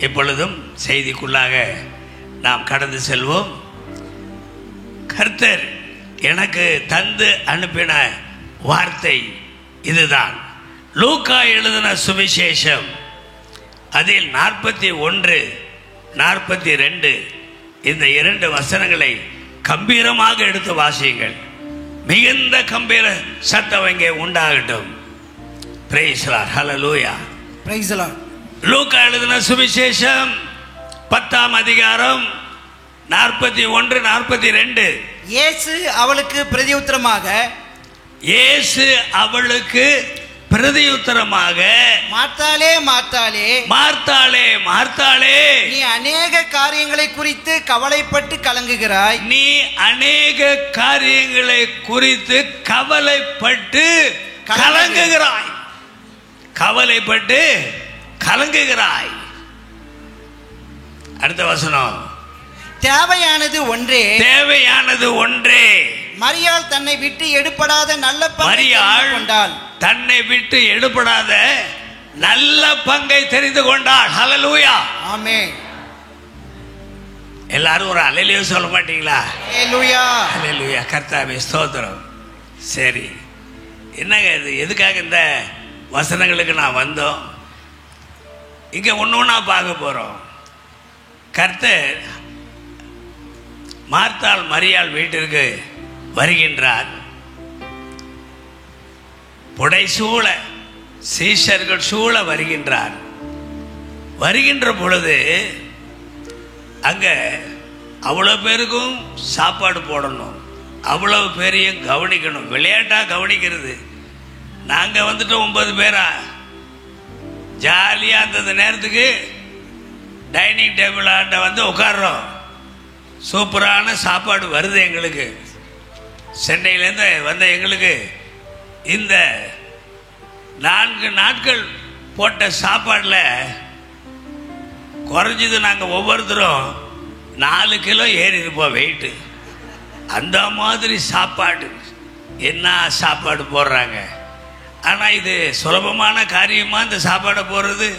இப்பொழுதும் செய்திக்குள்ளாக நாம் கடந்து செல்வோம். கர்த்தர் எனக்கு தந்து அனுப்பின வார்த்தை இதுதான். லூக்கா எழுதின சுவிசேஷம் அதில் 41, 42 இந்த 2 வசனங்களை கம்பீரமாக எடுத்து வாசியுங்கள். மிகுந்த கம்பீர சத்தம் இங்கே உண்டாகட்டும். Praise the Lord. Hallelujah. Praise the Lord. லூக்கா எழுதின சுவிசேஷம் 10ஆம் அதிகாரம் 41, 42. இயேசு அவளுக்கு பிரதியுத்தரமாக மார்த்தாளே மார்த்தாளே மார்த்தாளே மார்த்தாளே, நீ அநேக காரியங்களை குறித்து கவலைப்பட்டு கலங்குகிறாய். நீ அநேக காரியங்களை குறித்து கவலைப்பட்டு கலங்குகிறாய். கவலைப்பட்டு கலங்குகிறாய். அடுத்த வசனம். தேவையானது ஒன்றே. தேவையானது ஒன்றே. மரியாள் தன்னை விட்டு எடுபடாத நல்ல பங்கை கொண்டாள். தன்னை விட்டு எடுபடாத நல்ல பங்கை தெரிந்து கொண்டாள். ஹல்லேலூயா. ஆமென். எல்லாரும் ஒரு அல்லேலூயா சொல்ல மாட்டீங்களா? ஹல்லேலூயா. ஹல்லேலூயா. கர்த்தாவே ஸ்தோத்திரம். சரி, என்னங்க இது? எதுக்காக இந்த வசனங்களுக்கு நான் வந்தோம்? இங்க ஒண்ணா பார்க்க போறோம். கர்த்தர் மார்த்தாள் மரியாள் வீட்டிற்கு வருகின்றார். புடைசூழ சீஷர்கள் சூழ வருகின்றார். வருகின்ற பொழுது அங்க அவ்வளவு பேருக்கும் சாப்பாடு போடணும், அவ்வளவு பேரையும் கவனிக்கணும். விளையாட்டா கவனிக்கிறது. நாங்க வந்துட்டு 9 பேரா ஜாலியா அந்த நேரத்துக்கு டைனிங் டேபிள் ஆண்ட வந்து உட்கார்றோம். சூப்பரான சாப்பாடு வருது எங்களுக்கு. சென்னையிலேருந்து வந்த எங்களுக்கு இந்த 4 நாட்கள் போட்ட சாப்பாடில் குறைஞ்சது நாங்கள் ஒவ்வொருத்தரும் 4 கிலோ ஏறி இருப்போம் வெயிட்டு. அந்த மாதிரி சாப்பாடு, என்ன சாப்பாடு போடுறாங்க. ஆனால் இது சுலபமான காரியமாக இந்த சாப்பாடை போடுறது.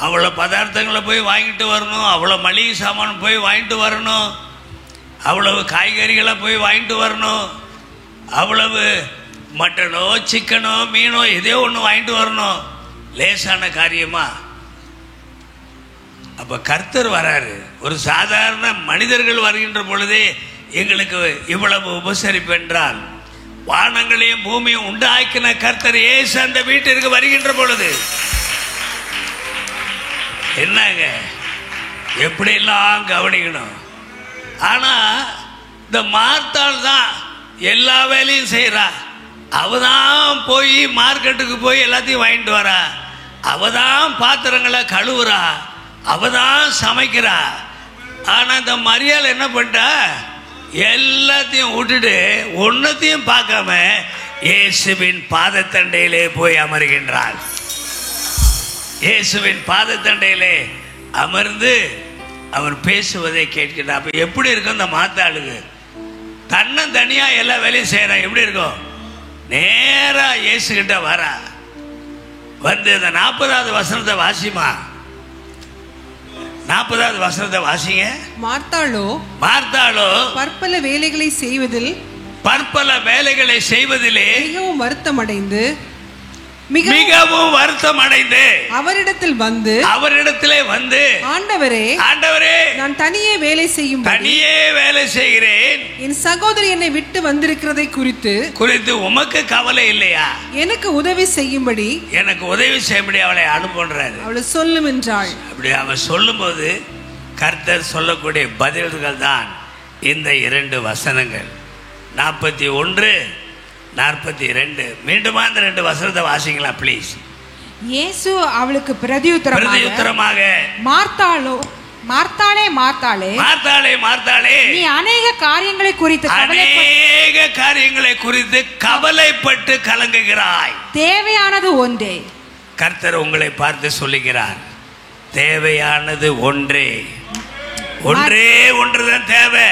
அவ்வளோ பதார்த்தங்களை போய் வாங்கிட்டு வரணும், அவ்வளோ மளிகை சாமான் போய் வாங்கிட்டு வரணும், அவ்வளவு காய்கறிகளை போய் வாங்கிட்டு வரணும், அவ்வளவு மட்டனோ சிக்கனோ மீனோ எதோ ஒன்று வாங்கிட்டு வரணும். லேசான காரியமா? அப்போ கர்த்தர் வராரு. ஒரு சாதாரண மனிதர்கள் வருகின்ற பொழுதே எங்களுக்கு இவ்வளவு உபசரிப்பு என்றால், வானங்களையும் பூமியும் உண்டாக்கின கர்த்தர் இயேசு அந்த வீட்டிற்கு வருகின்ற பொழுது என்னங்க எப்படிலாம் கவனிக்கணும். ஆனா இந்த மார்த்தாள் தான் எல்லா வேலையும் செய்யறா. அவதான் போய் மார்க்கெட்டுக்கு போய் எல்லாத்தையும் வாங்கிட்டு வரா, அவதான் பாத்திரங்களை கழுவுறா, அவதான் சமைக்கிறா. ஆனா இந்த மரியாள் என்ன பண்ணிட்டா? எல்லாத்தையும் விட்டுட்டு ஒன்னத்தையும் பார்க்காம இயேசுவின் பாதத்தண்டையிலே போய் அமர்கின்றாள். இயேசுவின் பாதத்தண்டையிலே அமர்ந்து அவர் பேசுவதை கேட்கிறார். அப்ப எப்படி இருக்கும் இந்த மாத்தாளுக்கு? தனியா எல்லா வேலையும் செய்யறான். எப்படி இருக்கும்? நேரா இயேசு கிட்ட வரா. வந்து இந்த 40வது வசனத்தை வாசிமா. 40வது வசனத்தை வாசிங்க. மார்த்தாளோ பற்பல வேலைகளை செய்வதிலே மிகவும் வருத்தமடைந்து அவரிடத்திலே வந்து ஆண்டவரே நான் தனியே வேலை செய்கிறேன், என் சகோதரி என்னை விட்டு வந்திருக்கிறதை குறித்து உமக்கு கவலை இல்லையா? எனக்கு உதவி செய்யும்படி அவளை அனுப்புன்றாரு. அவளை சொல்லும் என்றாள். அப்படி அவள் சொல்லும் போது கர்த்தர் சொல்லக்கூடிய பதில்கள் தான் இந்த 2 வசனங்கள் 41, 42. மீண்டும் அந்த 2 வசனத்தை வாசிங்களா ப்ளீஸ். இயேசு அவளுக்கு பிரதியுத்தரமாக மார்த்தாளே மார்த்தாளே நீ அநேக காரியங்களை குறித்து கவலைப்பட்டு கலங்குகிறாய். தேவையானது ஒன்றே. கர்த்தர் உங்களை பார்த்து சொல்லுகிறார், தேவையானது ஒன்றே ஒன்றுதான் தேவை.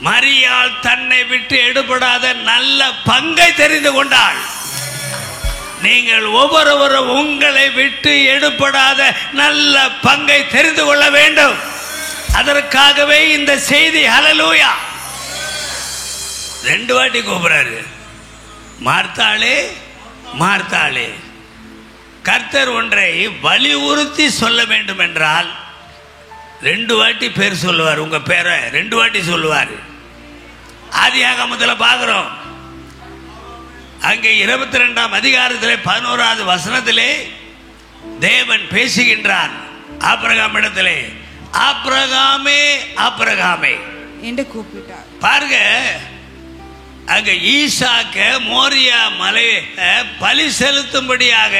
மரியாள் தன்னை விட்டு எடுபடாத நல்ல பங்கை தெரிந்து கொண்டாள். நீங்கள் ஒவ்வொருவரும் உங்களை விட்டு எடுபடாத நல்ல பங்கை தெரிந்து கொள்ள வேண்டும். அதற்காகவே இந்த செய்தி. ஹல்லேலூயா. 2 வாட்டி கூப்பிடுறாரு, மார்த்தாளே மார்த்தாளே. கர்த்தர் ஒன்றை வலியுறுத்தி சொல்ல வேண்டும் என்றால் 2 வாட்டி பேர் சொல்லுவார். உங்க பேரை 2 வாட்டி சொல்லுவார். ஆதியாகமத்தில் பார்க்கிறோம். அங்கே 22ஆம் அதிகாரத்திலே 11வது வசனத்திலே தேவன் பேசுகின்றார் ஆபிரகாமிடத்திலே. ஆபிரகாமே ஆபிரகாமே என்று கூப்பிட்டார். பாருங்க, அங்க ஈசாக்க மோரியா மலையை பலி செலுத்தும்படியாக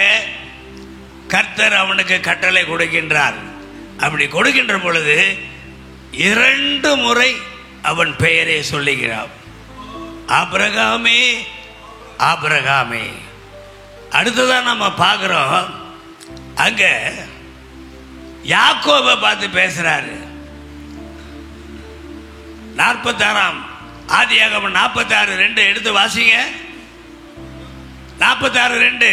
கர்த்தர் அவனுக்கு கட்டளை கொடுக்கின்றார். அப்படி கொடுக்கின்ற பொழுது 2 முறை அவன் பெயரை சொல்லுகிறான், ஆபிரகாமே ஆபிரகாமே. அடுத்ததான் நம்ம பார்க்கிறோம், அங்க யாக்கோபை பார்த்து பேசுறாரு. 46ஆம் ஆதியாகமம் 46:2 எடுத்து வாசிங்க. 46:2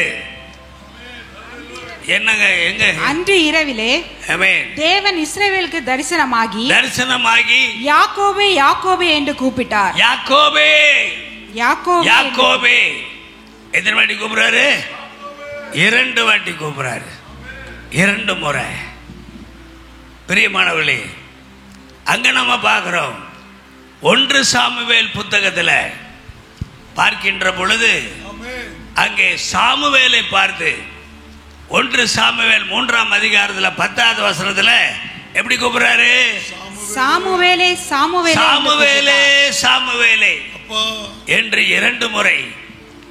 என்னங்க? எங்க? அன்று இரவிலே தேவன் இஸ்ரவேலுக்கு தரிசனமாகி யாக்கோபே யாக்கோபே என்று கூப்பிட்டார். யாக்கோபே யாக்கோபே யாக்கோபே. எத்தனை வாட்டி கூப்பிடுறாரு? 2 வாட்டி கூப்பிடுறாரு. 2 முறை. பிரியமானவர்களே, அங்க நம்ம பார்க்கிறோம் 1 சாமுவேல் புத்தகத்தில் பார்க்கின்ற பொழுது அங்கே சாமுவேலை பார்த்து 1 சாமுவேல் 3ஆம் அதிகாரத்தில் 10வது வசனத்தில் எப்படி கூப்பிடுறாரு? சாமுவேலே சாமுவேலே சாமுவேலே சாமுவேலே என்று 2 முறை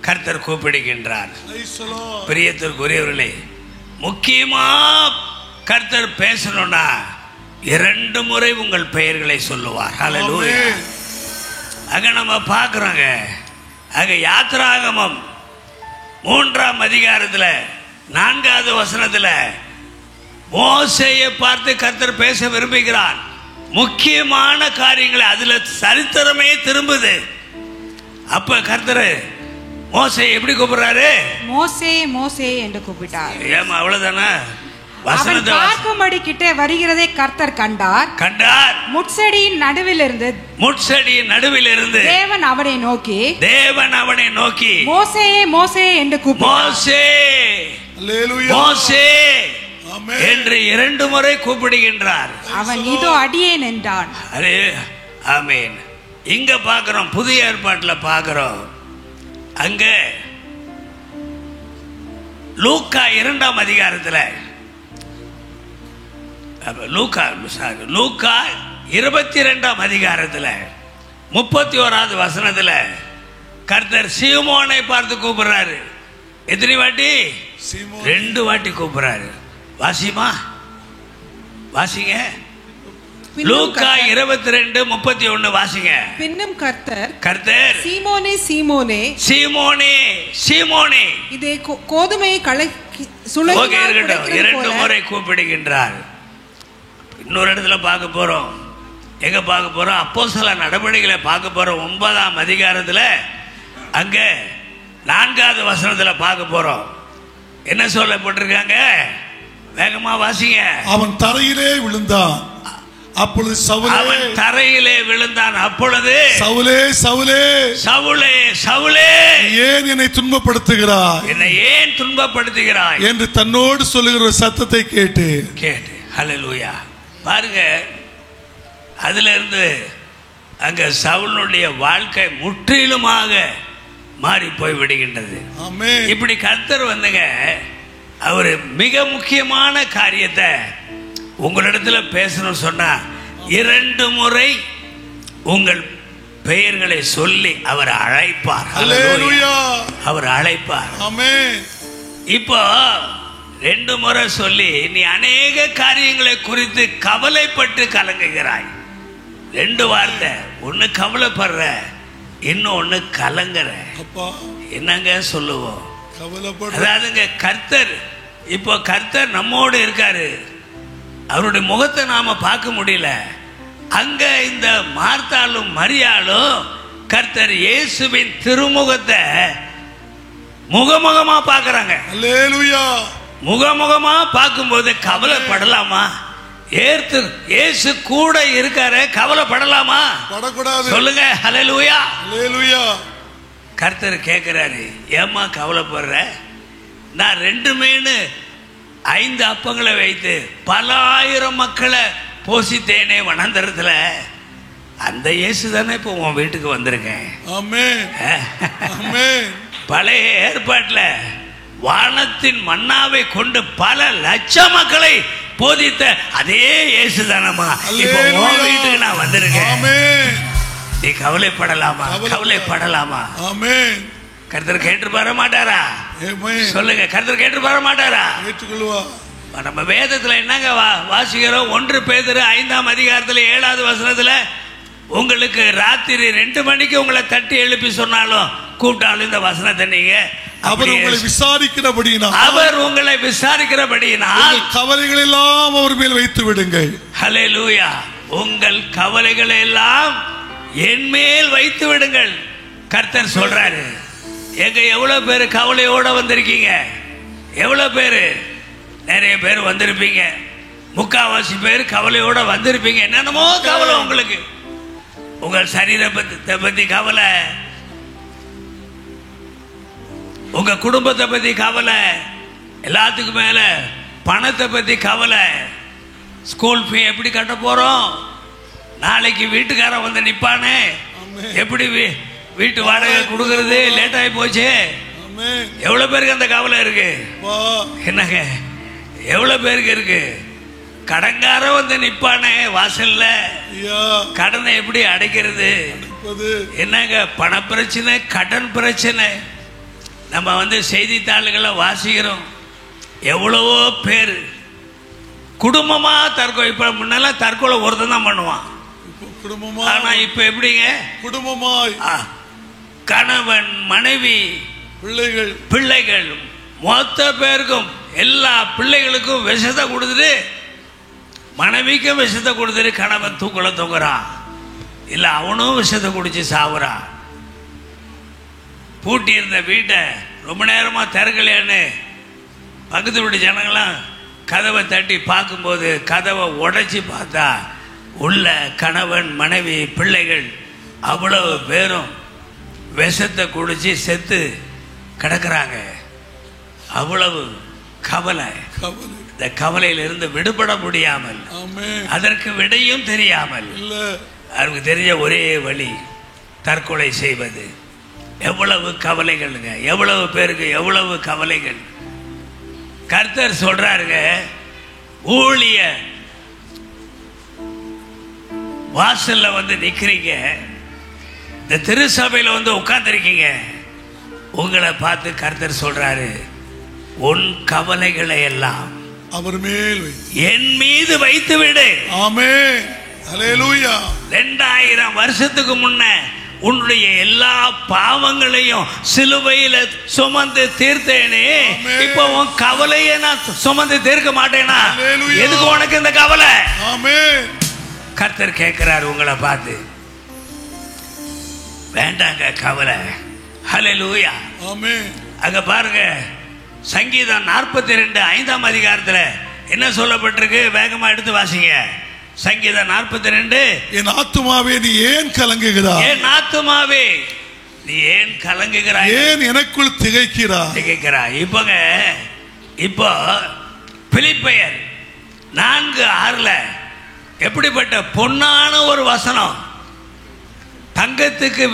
கர்த்தர் கூப்பிடுகின்றார். பிரியத்திற்குரியவர்களே, முக்கியமா கர்த்தர் பேசணும்னா 2 முறை உங்கள் பெயர்களை சொல்லுவார். ஹல்லேலூயா. அங்க நம்ம பார்க்கிறோங்க, அங்க யாத்திராகமம் 3ஆம் அதிகாரத்தில் 4வது வசனத்தில் மோசேயை பார்த்து கர்த்தர் பேச விரும்புகிறார். முக்கியமான காரியங்களை, அதுல சரித்திரமே திரும்புது. அப்ப கர்த்தர் மோசே எப்படி கூப்பிடுறாரு? மோசே மோசே என்று கூப்பிட்டார். ஏமா அவ்வளவுதானா? வசனத்தை பார்க்கும்படி கிட்டே வருகிறதை கர்த்தர் கண்டார். முட்செடியின் நடுவிலிருந்து தேவன் அவனை நோக்கி மோசே மோசே என்று கூப்பிட்டார். மோசே என்று 2 முறை கூப்பிடுகின்றார். அவன் இதோ அடியேன் என்றான். ஆமென். இங்க பார்க்கிறோம், புதிய ஏற்பாட்டில் பார்க்கிறோம், அங்க லூக்கா 2ஆம் அதிகாரத்தில் லூக்கா 22ஆம் அதிகாரத்தில் 31வது வசனத்தில் கர்த்தர் சீமோனை பார்த்து கூப்பிடுறாரு. எத்தனை வாட்டி? 2 வாட்டி கூப்பிடுறாரு. வாசிமா வாசிங்க. லூக்கா 22:31 வாசிங்க. பின்னும் கர்த்தர் சீமோனே சீமோனே சீமோனே சீமோனே இதே கோதுமையை கலக்கி சுழற்றினால் 2 முறை கூப்பிடுகின்றார். இன்னொரு இடத்துல பார்க்க போறோம். எங்க பார்க்க போறோம்? அப்போஸ்தலர் நடவடிக்கைகளை பார்க்க போறோம். 9ஆம் அதிகாரத்தில் அங்க 4வது வசனத்தில் பார்க்க போறோம். என்ன சொல்லப்பட்டிருக்காங்க? வேகமா வாசிங்க. அவன் தரையிலே விழுந்தான். அப்பொழுது அவன் தரையிலே விழுந்தான். அப்பொழுது சவுலே சவுலே சவுலே சவுலே ஏன் என்னை துன்பப்படுத்துகிறாய்? என்னை ஏன் துன்பப்படுத்துகிறாய் என்று தன்னோடு சொல்லுகிற சத்தத்தை கேட்டு. ஹல்லேலூயா. பாருங்க, அதுல இருந்து அங்க சவுலுடைய வாழ்க்கை முற்றிலுமாக மாறி போய் விடுகின்றது. இப்படி கர்த்தர் வந்துங்க, அவர் மிக முக்கியமான காரியத்தை உங்களிடத்தில் பேசணும் சொன்னா 2 முறை உங்கள் பெயர்களை சொல்லி அவர் அழைப்பார். அவர் அழைப்பார். இப்போ 2 முறை சொல்லி நீ அநேக காரியங்களை குறித்து கவலைப்பட்டு கலங்குகிறாய். 2 வார்த்தை. ஒன்னு கவலைப்படுற, இன்னொன்னு கலங்குற. என்னங்க சொல்லுவோம்? அதாவதுங்க, கர்த்தர் இப்போ கர்த்தர் நம்மோடு இருக்காரு. அவருடைய முகத்தை நாம பார்க்க முடியல. அங்க இந்த மார்த்தாலும் மரியாளும் கர்த்தர் இயேசுவின் திருமுகத்தை முகமுகமா பாக்குறாங்க. அல்லேலூயா. முகமுகமா பார்க்கும்போது கவலைப்படலாமா? இயேசு கூட இருக்காரு, கவலைப்படலாமா? படக்கூடாது. சொல்லுங்க. ஹல்லேலூயா. அல்லேலூயா. கர்த்தர் கேட்கிறாரு, ஏம்மா கவலைப்படுற? நான் 2 மீன் 5 அப்பங்களை வைத்து பல ஆயிரம் மக்களை போஷித்தேனே வனாந்தரத்துல. அந்த இயேசு தானே இப்போ உன் வீட்டுக்கு வந்திருக்கேன். ஆமென். ஆமென். பழைய ஏற்பாட்டுல வானத்தின் மன்னாவை கொண்டு பல லட்சம் மக்களை போதித்த அதே இயேசு தானம்மா இப்போ உன் வீட்டுக்கு நான் வந்திருக்கேன். ஆமென். நீ கவலைப்படலாமா? கவலைப்படலாமா? ஆமென். கர்த்தர் கேட்டு பார மாட்டாரா? ஆமென். சொல்லுங்க. கர்த்தர் கேட்டு பார மாட்டாரா? ஏற்றுக்கொள்வா. நம்ம வேதத்துல என்னங்க வாசிக்கிறோம்? 1 பேதுரு 5ஆம் அதிகாரத்துல 7வது வசனத்துல, உங்களுக்கு ராத்திரி 2 மணிக்கு உங்களை தட்டி எழுப்பி சொன்னாலும் கூப்பிட்டாலும் இந்த வசனத்தை நீங்க அவர் உங்களை விசாரிக்கிறபடியினால், அவர் உங்களை விசாரிக்கிறபடியினால் கவலைகள் எல்லாம் அவர் மேல் வைத்து விடுங்கள். ஹல்லேலூயா. உங்கள் கவலைகளை எல்லாம் என் மேல் வைத்து விடுங்கள். கர்த்தர் சொல்றாரு. எங்க எவ்வளவு பேர் கவலையோட வந்திருக்கீங்க? எவ்வளவு பேரு? நிறைய பேர் வந்திருப்பீங்க. 3/4 பேர் கவலையோட வந்திருப்பீங்க. என்னென்னமோ கவலை உங்களுக்கு. உங்கள் சரீரத்தை பத்தி கவலை, உங்க குடும்பத்தை பத்தி கவலை, எல்லாத்துக்கும் மேல பணத்தை பத்தி கவலை. ஸ்கூல் ஃபீ எப்படி கட்ட போறோம்? நாளைக்கு வீட்டுக்காரன் வந்து நிப்பானே, எப்படி வீட்டு வாடகை கொடுக்கறது? லேட் ஆகி போச்சு. எவ்வளவு பேருக்கு அந்த கவலை இருக்கு? என்னங்க எவ்வளவு பேருக்கு இருக்கு? கடன்காரன் வந்து நிப்பானே வாசல்ல, கடனை எப்படி அடைக்கிறது? என்னங்க பண பிரச்சனை, கடன் பிரச்சனை. நம்ம வந்து செய்தித்தாள்களை வாசிக்கிறோம். எவ்வளவோ பேர் குடும்பமா தற்கொலை. இப்ப முன்னெல்லாம் தற்கொலை ஒருத்தன் தான் பண்ணுவான். ஆனா இப்ப எப்படிங்க? குடும்பமாய் கணவன், மனைவி, பிள்ளைகள் மொத்த பேருக்கும், எல்லா பிள்ளைகளுக்கும் விஷத்தை கொடுத்துட்டு, மனைவிக்கும் விஷத்தை கொடுத்துட்டு கணவன் தூக்குல தொங்குறான். இல்ல அவனும் விஷத்தை குடிச்சு சாவுறான். பூட்டி இருந்த வீட்டை ரொம்ப நேரமா திறக்கலையான்னு பக்கத்து வீட்டு ஜனங்களாம் கதவை தட்டி பார்க்கும்போது கதவை உடைச்சி பார்த்தா உள்ள கணவன், மனைவி, பிள்ளைகள் அவ்வளவு பேரும் விஷத்தை குடிச்சு செத்து கிடக்குறாங்க. அவ்வளவு கவலை. இந்த கவலையிலிருந்து விடுபட முடியாமல், அதற்கு விடையும் தெரியாமல், அவருக்கு தெரிஞ்ச ஒரே வழி தற்கொலை செய்வது. எவ்வளவு கவலைகளுங்க, எவ்வளவு பேருக்கு எவ்வளவு கவலைகள். கர்த்தர் சொல்றாருங்க, ஊழிய வாசல்ல வந்து நிக்கிறீங்க, இந்த திருச்சபையில வந்து உட்கார்ந்துருக்கீங்க. உங்களை பார்த்து கர்த்தர் சொல்றாரு, உன் கவலைகளை எல்லாம் அவர் மேல் என் மீது வைத்து விடு. ஆமென். ஹல்லேலூயா. 2000 வருஷத்துக்கு முன்ன உன்னுடைய எல்லா பாவங்களையும் சிலுவையில சுமந்து தீர்த்தேனே, இப்ப உன் கவலையை நான் சுமந்து தீர்க்க மாட்டேனா? எதுக்கு உனக்கு இந்த கவலை? ஆமென். கர்த்தர் கேட்கிறார் உங்களை பார்த்து. வேண்டாங்க கவலை. ஹல்லேலூயா. ஆமென். அங்க பாருங்க, சங்கீதம் 42 5ஆம் அதிகாரத்துல என்ன சொல்லப்பட்டிருக்கு? வேகமா எடுத்து வாசிங்க. சங்கீதம் 42. என் ஆத்துமாவே நீ ஏன் கலங்குகிறாய்? என் ஆத்துமாவே நீ ஏன் கலங்குகிறாய்? ஏன் எனக்குள் திகைக்கிறாய்? இப்போ பிலிப்பியர் 4:6 எப்படிப்பட்ட பொன்னான ஒரு வசனம். தங்கத்துக்கு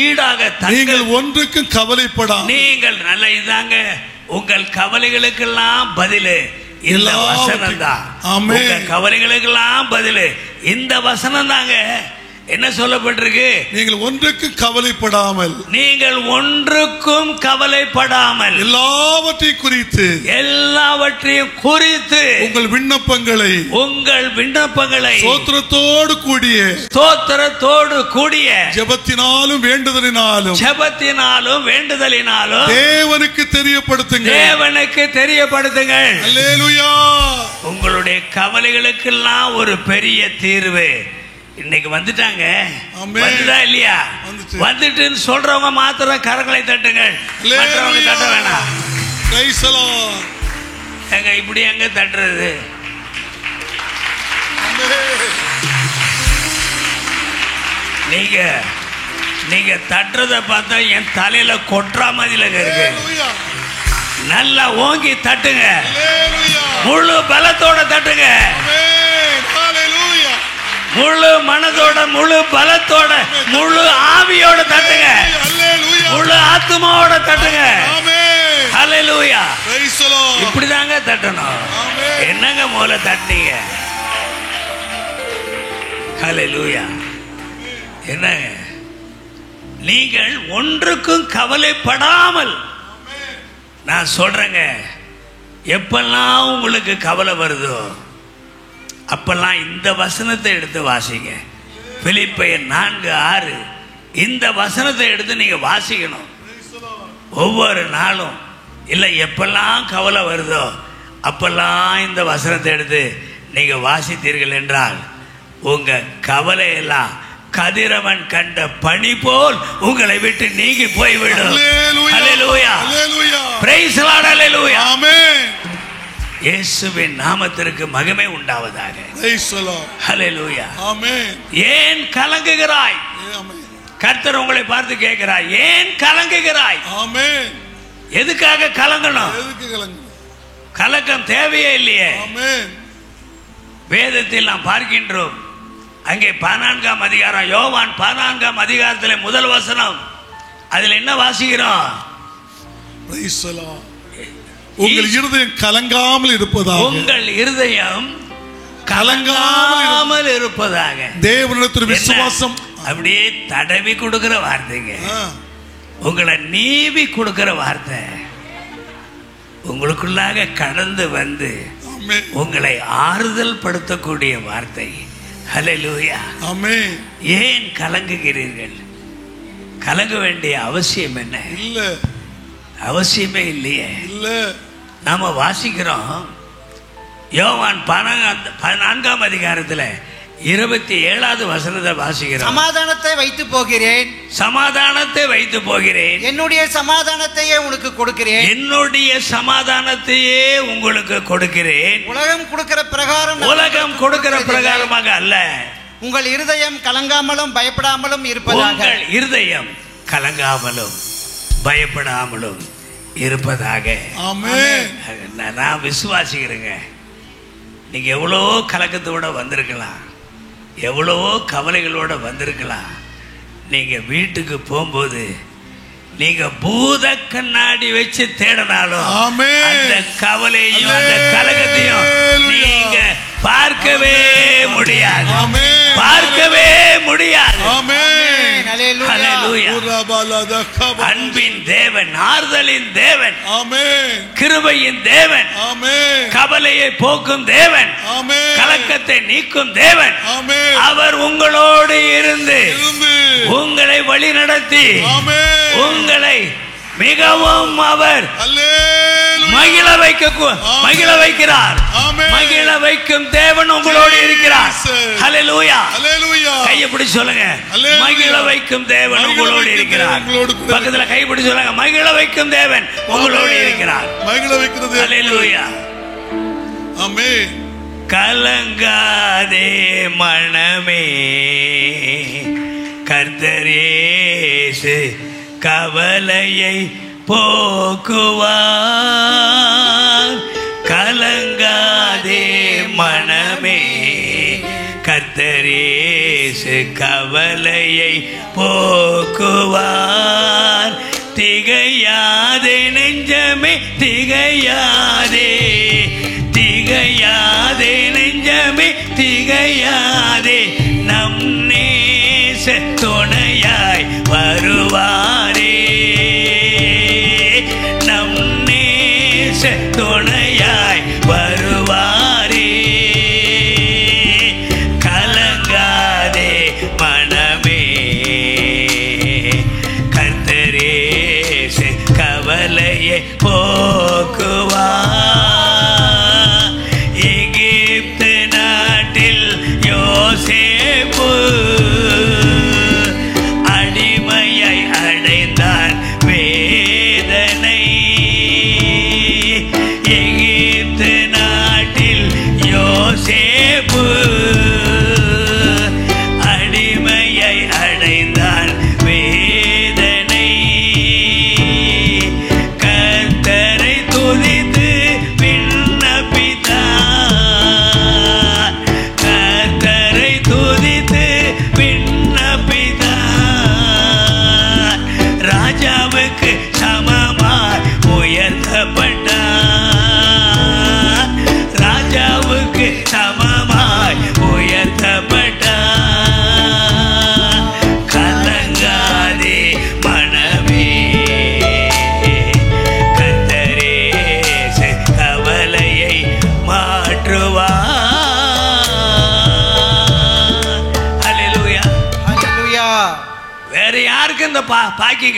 ஈடாக நீங்கள் ஒன்றுக்கும் கவலைப்படாமல், நீங்கள் நல்ல இதாங்க, உங்கள் கவலைகளுக்கெல்லாம் பதில் இந்த வசனம் தான். உங்கள் கவலைகளுக்கெல்லாம் பதில் இந்த வசனம் தாங்க. என்ன சொல்லப்பட்டிருக்கு? நீங்கள் ஒன்றுக்கும் கவலைப்படாமல், நீங்கள் ஒன்றுக்கும் கவலைப்படாமல் எல்லாவற்றையும் குறித்து உங்கள் விண்ணப்பங்களை ஸ்தோத்திரத்தோடு கூடிய ஜெபத்தினாலும் வேண்டுதலினாலும் தேவனுக்கு தெரியப்படுத்துங்கள். அல்லேலூயா. உங்களுடைய கவலைகளுக்கெல்லாம் ஒரு பெரிய தீர்வு இன்னைக்கு வந்துட்டாங்க. ஆமென். வந்துட்டா இல்லையா? வந்துட்டுன்னு சொல்றவங்க மாத்திரம் கரங்களை தட்டுங்கள், மற்றவங்க தட்ட வேணாம். Praise the Lord. எங்க இப்படி எங்க தட்டுறது? நீங்க தட்டுறத பார்த்தா என் தலையில கொட்டுற மாதிரில இருக்கு. நல்லா ஓங்கி தட்டுங்க, முழு பலத்தோட தட்டுங்க, முழு மனதோட, முழு பலத்தோட, முழு ஆவியோட தட்டுங்க, முழு ஆத்மாவோட தட்டுங்க. ஹல்லேலூயா. இப்படிதாங்க தட்டணும். என்னங்க மூல தட்டினீங்க? ஹல்லேலூயா. என்னங்க நீங்கள் ஒன்றுக்கும் கவலைப்படாமல், நான் சொல்றேங்க, எப்பெல்லாம் உங்களுக்கு கவலை வருதோ அப்பெல்லாம் இந்த வசனத்தை எடுத்து வாசிங்க. பிலிப்பியர் 4:6 இந்த வசனத்தை எடுத்து நீங்க வாசிக்கணும் ஒவ்வொரு நாளும். இல்லை எப்பெல்லாம் கவலை வருதோ அப்பெல்லாம் இந்த வசனத்தை எடுத்து நீங்க வாசித்தீர்கள் என்றால் உங்க கவலையெல்லாம் கதிரவன் கண்ட பனி போல் உங்களை விட்டு நீங்கி போய்விடும். Hallelujah. Praise the Lord. Hallelujah. Amen. இயேசுவின் நாமத்திற்கு மகிமை உண்டாவதாக. Praise the Lord. Hallelujah. Amen. ஏன் கலங்குகிறாய்? ஆமென். கர்த்தர் உங்களை பார்த்து கேட்கிறார், ஏன் கலங்குகிறாய்? ஆமென். எதுக்காக கலங்கணும்? எதுக்கு கலங்கணும்? கலக்கம் தேவையே இல்லையே. ஆமென். வேதத்தில் நாம் பார்க்கின்றோம், அங்கே 14ஆம் அதிகாரம், யோவான் 14ஆம் அதிகாரத்தில் முதல் வசனம், அதில் என்ன வாசிக்கிறோம்? உங்கள் இருதயம் கலங்காமல் இருப்பதாக. உங்கள் இருதயம் கலங்காமல் இருப்பதாக. தேவனிடத்தில் விசுவாசம் அப்படியே தடவி கொடுக்கிற வார்த்தைங்க, உங்களை நீவி கொடுக்கிற வார்த்தை, உங்களுக்குள்ளாக கடந்து வந்து உங்களை ஆறுதல் படுத்தக்கூடிய வார்த்தை. ஹல்லேலூயா. ஆமென். ஏன் கலங்குகிறீர்கள்? கலங்க வேண்டிய அவசியம் என்ன? இல்ல, அவசியமே இல்லையே. இல்ல. நாம வாசிக்கிறோம் யோவான் 14ஆம் அதிகாரத்தில் 27வது வசனத்தை வாசிக்கிறோம். சமாதானத்தை வைத்து போகிறேன், சமாதானத்தை வைத்து போகிறேன், என்னுடைய சமாதானத்தையே உனக்கு கொடுக்கிறேன், என்னுடைய சமாதானத்தையே உங்களுக்கு கொடுக்கிறேன். உலகம் கொடுக்கிற பிரகாரம், உலகம் கொடுக்கிற பிரகாரமாக அல்ல. உங்கள் இருதயம் கலங்காமலும் பயப்படாமலும் இருப்பதாக. உங்கள் இருதயம் கலங்காமலும் பயப்படாமலும் இருப்பதாக. ஆமென். நான் விசுவாசிக்கிறேங்க. நீங்க எவ்வளோ கலக்கத்தோட வந்திருக்கலாம், எவ்வளவோ கவலைகளோட வந்திருக்கலாம். நீங்க வீட்டுக்கு போகும்போது நீங்க பூத கண்ணாடி வச்சு தேடினாலும் அந்த கவலையும் அந்த கலக்கத்தையும் நீங்க பார்க்கவே முடியாது, பார்க்கவே முடியாது. அன்பின் தேவன், ஆறுதலின் தேவன், கிருபையின் தேவன், கவலையை போக்கும் தேவன், கலக்கத்தை நீக்கும் தேவன், அவர் உங்களோடு இருந்து உங்களை வழி நடத்தி உங்களை மிகவும் அவர் மகிழ வைக்கிறார். மகிழ வைக்கும் தேவன் உங்களோடு இருக்கிறார். ஹல்லேலூயா. கையை பிடிச்சு சொல்லுங்க, மகிழ வைக்கும் தேவன் உங்களோடு இருக்கிறார். பக்கத்துல கை பிடிச்சு சொல்லுங்க, மகிழ வைக்கும் தேவன் உங்களோடு இருக்கிறார். மகிழ வைக்கிறது. ஹல்லேலூயா. ஆமென். கலங்காதே மனமே, கர்த்தர் இயேசு கவலையை போக்குவார். கலங்காதே மனமே, கர்த்தர் இயேசு கவலையை போக்குவார். திகையாதே நெஞ்சமே, திகையாதே, திகையாதே நெஞ்சமே, திகையாதே, நம் நேச துணையாய் வருவாரே, நம் நேச துணையாய் வருவாரே. கலங்காதே மனமே, கர்த்தர் இயேசு கவலையை போக்குவார். எகிப்து நாட்டில் யாருக்கும் இந்த பாக்கியம்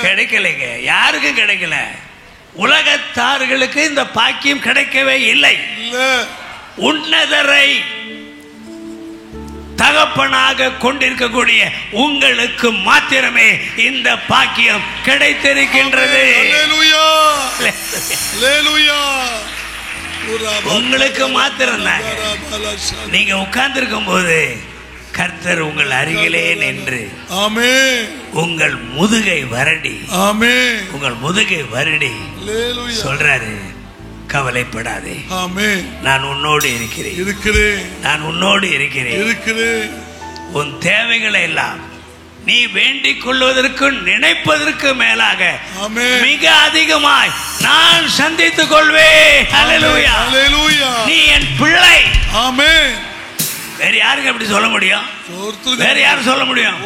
கிடைக்கலைங்க. யாருக்கும் கிடைக்கல. உலகத்தார்களுக்கு இந்த பாக்கியம் கிடைக்கவே இல்லை. உன்னதரை தகப்பனாக கொண்டிருக்கக்கூடிய உங்களுக்கு மாத்திரமே இந்த பாக்கியம் கிடைத்திருக்கின்றது. உங்களுக்கு மாத்திரம் தான். நீங்க உட்கார்ந்து இருக்கும் போது கர்த்தர் உங்கள் அருகிலே நின்று உங்கள் முதுகை வருடி உங்கள் முதுகை வருடி சொல்றாரு, கவலைப்படாதே, நான் உன்னோடு இருக்கிறேன், நான் உன்னோடு இருக்கிறேன். உன் தேவைகளை எல்லாம் நீ வேண்டிக் கொள்வதற்கு நினைப்பதற்கு மேலாக மிக அதிகமாய் நான் சந்தித்துக் கொள்வேன். ஹல்லேலூயா. நீ என் பிள்ளை. வேற யாருக்கு அப்படி சொல்ல முடியும்? வேற யாரும் சொல்ல முடியும்?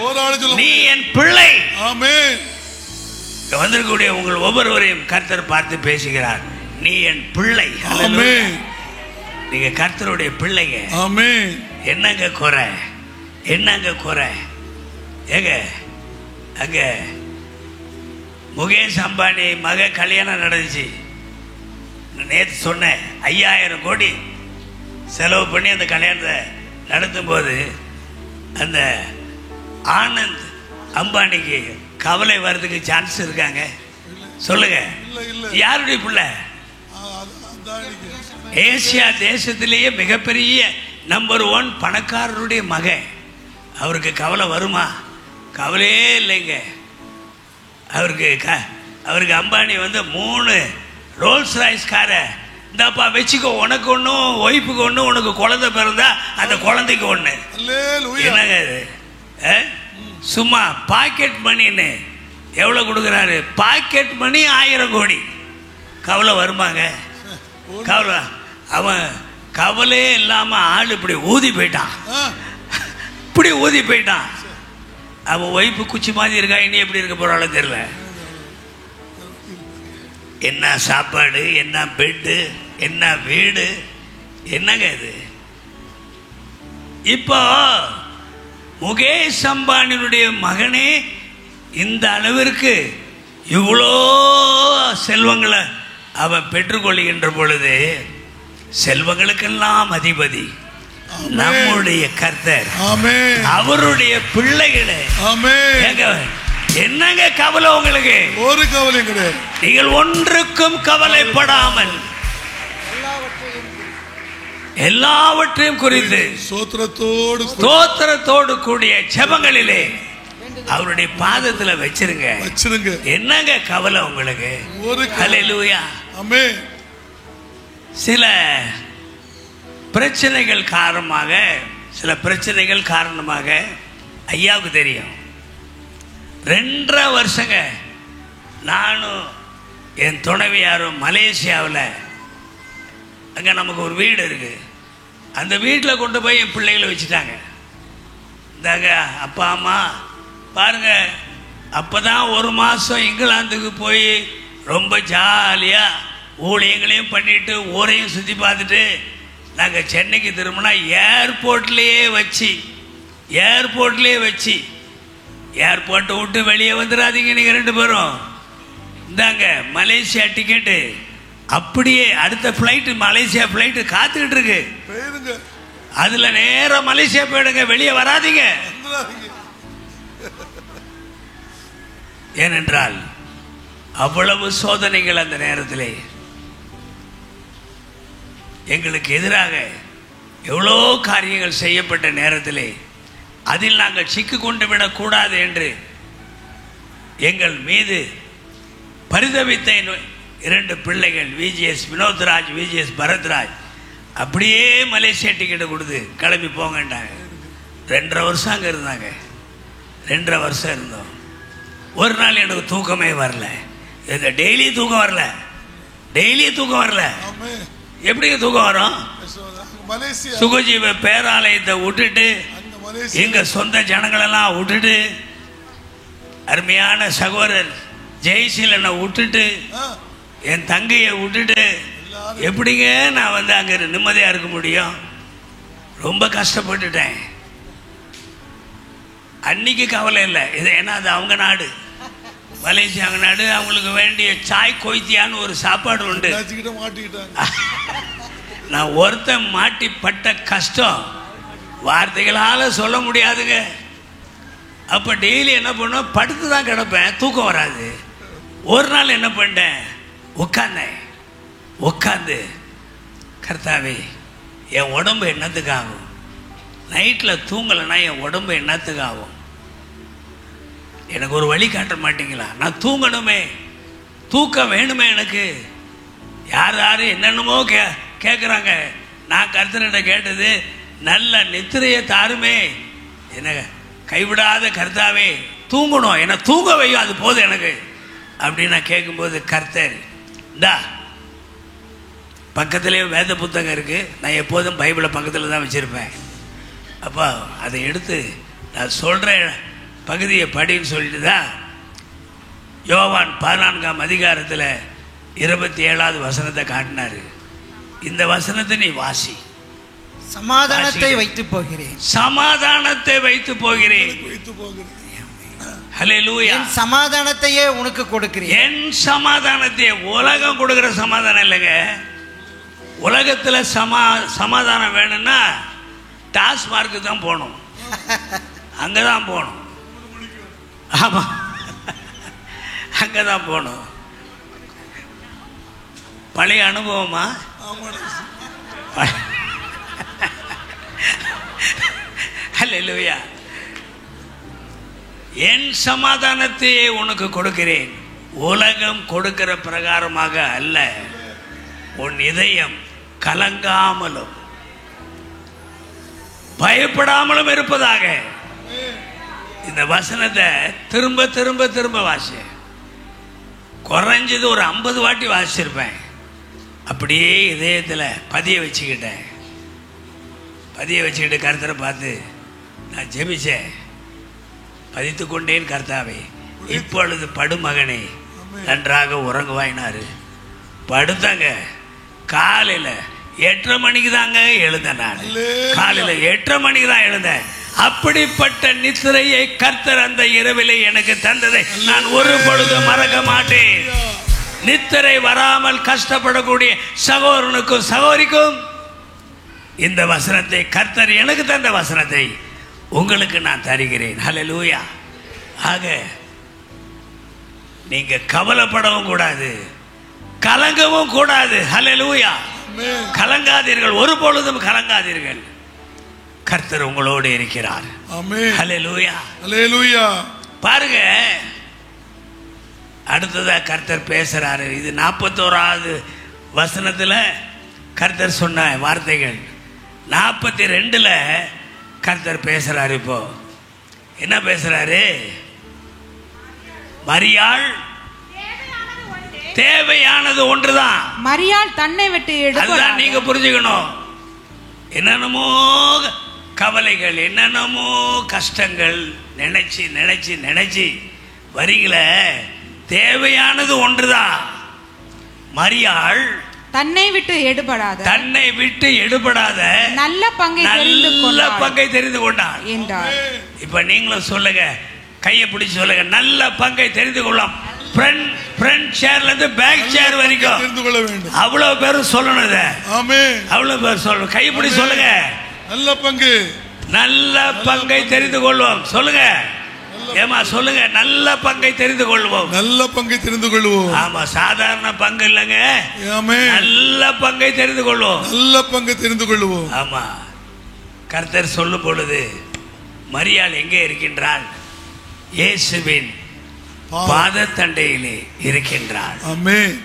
நீ என் பிள்ளை. வந்திருக்கக்கூடிய உங்கள் ஒவ்வொருவரையும் கர்த்தர் பார்த்து பேசுகிறார். நீ என் பிள்ளை. நீங்க கர்த்தருடைய பிள்ளைங்க. என்னங்க குறை? என்னங்க குறை? ஏங்க அங்க முகேஷ் அம்பானி மக கல்யாணம் நடந்துச்சு. நேற்று சொன்னேன், 5000 கோடி செலவு பண்ணி அந்த கல்யாணத்தை நடத்தும் போது அந்த ஆனந்த் அம்பானிக்கு கவலை வர்றதுக்கு சான்ஸ் இருக்காங்க? சொல்லுங்க. யாருடைய பிள்ளை? ஏசியா தேசத்திலேயே மிகப்பெரிய நம்பர் 1 பணக்காரருடைய மகன். அவருக்கு கவலை வருமா? கவலையே இல்லைங்க. அவருக்கு அம்பானி 3 ரோல்ஸ் ராய்ஸ் கார இந்தாப்பா வச்சுக்கோ, உனக்கு ஒன்றும் ஒய்ஃபுக்கு ஒன்று, உனக்கு குழந்தை பிறந்தா அந்த குழந்தைக்கு ஒன்று. என்னங்க இது? சும்மா பாக்கெட் மணின்னு எவ்வளோ கொடுக்குறாரு? பாக்கெட் மணி 1000 கோடி. கவலை வருமாங்க? கவலை. அவன் கவலையே இல்லாமல் ஆள் இப்படி ஊதி போயிட்டான். இப்படி ஊதி போயிட்டான். அவன் ஒய்ஃபு குச்சி மாதிரி இருக்கா, இனி எப்படி இருக்க போறாலும் தெரியல. என்ன சாப்பாடு, என்ன பெட்டு, என்ன வீடு, என்னங்க இது? இப்போ முகேஷ் அம்பானியுடைய மகனே இந்த அளவிற்கு இவ்வளோ செல்வங்களை அவன் பெற்றுக்கொள்கின்ற பொழுது, செல்வங்களுக்கெல்லாம் அதிபதி நம்முடைய கர்த்தர், அவருடைய பிள்ளைகளே. என்னங்க கவலை உங்களுக்கு? ஒரு கவலை கிடையாது. நீங்கள் ஒன்றுக்கும் கவலைப்படாமல் எல்லாவற்றையும் குறித்து ஸ்தோத்திரத்தோடு கூடிய ஜெபங்களிலே அவருடைய பாதத்துல வச்சிருங்க. என்னங்க கவலை உங்களுக்கு? ஹல்லேலூயா. ஆமென். சில பிரச்சனைகள் காரணமாக ஐயாவுக்கு தெரியும், 2.5 வருஷங்க நானும் என் துணைவியாரும் மலேசியாவில், அங்கே நமக்கு ஒரு வீடு இருக்கு, அந்த வீட்டில் கொண்டு போய் என் பிள்ளைகளை வச்சுட்டாங்க. இந்தாங்க அப்பா அம்மா பாருங்க. அப்போ தான் 1 மாதம் இங்கிலாந்துக்கு போய் ரொம்ப ஜாலியாக ஊழியங்களையும் பண்ணிட்டு ஊரையும் சுற்றி பார்த்துட்டு நாங்கள் சென்னைக்கு திரும்பினா ஏர்போர்ட்லேயே வச்சு ஏர்போர்ட்டை விட்டு வெளியே வந்துடாதீங்க நீங்கள் 2 பேரும். இந்தாங்க மலேசியா டிக்கெட்டு, அப்படியே அடுத்த ஃப்ளைட்டு மலேசியா ஃப்ளைட்டு காத்துக்கிட்டு இருக்கு, அதில் நேராக மலேசியா போயிடுங்க, வெளியே வராதீங்க. ஏனென்றால் அவ்வளவு சோதனைகள் அந்த நேரத்திலே எங்களுக்கு எதிராக எவ்வளோ காரியங்கள் செய்யப்பட்ட நேரத்திலே அதில் நாங்கள் சிக்கு கொண்டு விடக்கூடாது என்று எங்கள் மீது பரிதவித்த 2 பிள்ளைகள், விஜிஎஸ் வினோத்ராஜ், விஜிஎஸ் பரத்ராஜ், அப்படியே மலேசியா டிக்கெட்டை கொடுத்து கிளம்பி போங்கட்டாங்க. 2.5 வருஷம் அங்கே இருந்தாங்க. 2.5 வருஷம் இருந்தோம். ஒரு நாள் எனக்கு தூக்கமே வரல. டெய்லி தூக்கம் வரல. எப்படிங்க தூக்கம் வரும்? சுகஜீவ பேராலயத்தை விட்டுட்டு, எங்க சொந்த ஜனங்களெல்லாம் விட்டுட்டு, அருமையான சகோதரர் ஜெயசீலனை விட்டுட்டு, என் தங்கையை விட்டுட்டு எப்படிங்க நான் அங்க நிம்மதியா இருக்க முடியும்? ரொம்ப கஷ்டப்பட்டுட்டேன். அன்னைக்கு கவலை இல்லை. இது ஏன்னா அது அவங்க நாடு, மலேசியா அவங்க நாடு. அவங்களுக்கு வேண்டிய சாய் கொய்த்தியான்னு ஒரு சாப்பாடு உண்டு. நான் ஒருத்தன் மாட்டிப்பட்ட கஷ்டம் வார்த்தைகளால் சொல்ல முடியாதுங்க. அப்போ டெய்லி என்ன பண்ணுவேன், படுத்து தான் கிடப்பேன், தூக்கம் வராது. ஒரு நாள் என்ன பண்ணேன், உட்காந்து கர்த்தாவே என் உடம்பு என்னத்துக்கு ஆகும், நைட்டில் தூங்கலைன்னா என் உடம்பு என்னத்துக்கு ஆகும், எனக்கு ஒரு வழி காட்ட மாட்டீங்களா, நான் தூங்கணுமே, தூக்கம் வேணுமே எனக்கு. யார் என்னென்னமோ கேட்குறாங்க. நான் கர்த்தர்கிட்ட கேட்டது நல்ல நித்திரையை தாருமே, என்ன கைவிடாத கர்த்தாவே தூங்கணும், என்ன தூங்க வையும், அது போதும் எனக்கு அப்படின்னு நான் கேட்கும்போது கர்த்தர் இந்தா பக்கத்துலேயே வேத புத்தகம் இருக்குது, நான் எப்போதும் பைபிளை பக்கத்தில் தான் வச்சுருப்பேன். அப்போ அதை எடுத்து நான் சொல்கிற பகுதியை படின்னு சொல்லிட்டு தான் யோவான் 14ஆம் அதிகாரத்தில் 27வது வசனத்தை காட்டினார். இந்த வசனத்தை நீ வாசி. சமாதானத்தை வைத்து போகிறேன், சமாதானத்தை வைத்து போகிறேன். ஹல்லேலூயா. என் சமாதானத்தையே உனக்கு கொடுக்கிறேன். என் சமாதானத்தையே. உலகம் கொடுக்கிற சமாதானம் இல்லைங்க. உலகத்தில் சமாதானம் வேணும்னா டாஸ்மார்க்கு தான் போகணும், அங்கே தான் போகணும். ஆமாம், அங்கே தான் போகணும். பழைய அனுபவமா? ஹல்லேலூயா. என் சமாதானத்தையே உனக்கு கொடுக்கிறேன், உலகம் கொடுக்கிற பிரகாரமாக அல்ல, உன் இதயம் கலங்காமலும் பயப்படாமலும் இருப்பதாக. இந்த வசனத்தை திரும்ப திரும்ப திரும்ப வாசி. குறைஞ்சது ஒரு 50 வாட்டி வாசிச்சிருப்பேன். அப்படியே இதயத்தில் பதிய வச்சுக்கிட்டு கர்த்தரை பார்த்து நான் ஜெபிச்சேன், பதித்து கொண்டேன். கர்த்தாவே இப்பொழுது படுமகனே நன்றாக உறங்குவாயினாரு. படுத்தாங்க. காலையில் 8:30 மணிக்கு தாங்க எழுந்தேன். நான் காலையில் 8:30 மணிக்கு தான் எழுந்தேன். அப்படிப்பட்ட நித்திரையை கர்த்தர் அந்த இரவிலே எனக்கு தந்ததை நான் ஒரு பொழுதும் மறக்க மாட்டேன். நித்திரை வராமல் கஷ்டப்படக்கூடிய சகோதரனுக்கும் சகோதரிக்கும் இந்த வசனத்தை, கர்த்தர் எனக்கு தந்த வசனத்தை உங்களுக்கு நான் தருகிறேன். ஹல்லேலூயா. ஆக நீங்க கவலைப்படவும் கூடாது, கலங்கவும் கூடாது. ஹல்லேலூயா. கலங்காதீர்கள், ஒரு பொழுதும் கலங்காதீர்கள். கர்த்தர் உங்களோடு இருக்கிறார். ஹல்லேலூயா. ஹல்லேலூயா. பாருங்க, அடுத்ததா கர்த்தர் பேசுறாரு. இது 41வது வசனத்துல கர்த்தர் சொன்ன வார்த்தைகள். 42ல கர்த்தர் பேசுறாரு. இப்போ என்ன பேசுறாரு? மரியாள் தேவையானது ஒன்றுதான். மரியாள் தன்னை விட்டு அதுதான் நீங்க புரிஞ்சுக்கணும். என்னென்னமோ கவலைகள், என்னென்னமோ கஷ்டங்கள் நினைச்சு நினைச்சு நினைச்சு வரீங்கள, தேவையானது ஒன்றுதான். மரியாள் தன்னை விட்டு எடுபடாத நல்ல பங்கை தெரிந்து கொண்டார் என்றார். இப்ப நீங்களும் சொல்லுங்க, கையை பிடிச்சு சொல்லுங்க, நல்ல பங்கை தெரிந்து கொள்ளலாம். ஃப்ரண்ட் சேர்ல இருந்து பேக் சேர் வரைக்கும் தெரிந்து கொள்ள வேண்டும். அவ்வளவு பேரும் சொல்லணும். ஆமென். அவ்வளவு பேர் சொல்லணும். கையை பிடிச்சு சொல்லுங்க, நல்ல பங்கை தெரிந்து கொள்வோம். சொல்லுங்க, ஏமா சொல்லுங்க, நல்ல பங்கை தெரிந்து கொள்வோம். நல்ல பங்கை தெரிந்து கொள்வோம். ஆமா, சாதாரண பங்கு இல்லைங்க. நல்ல பங்கை தெரிந்து கொள்வோம். நல்ல பங்கை தெரிந்து கொள்வோம். ஆமா. கர்த்தர் சொல்லும் பொழுது மரியாள் எங்கே இருக்கின்றாள்? இயேசுவின் பாதத்தண்டையிலே இருக்கின்றாள். ஆமென்.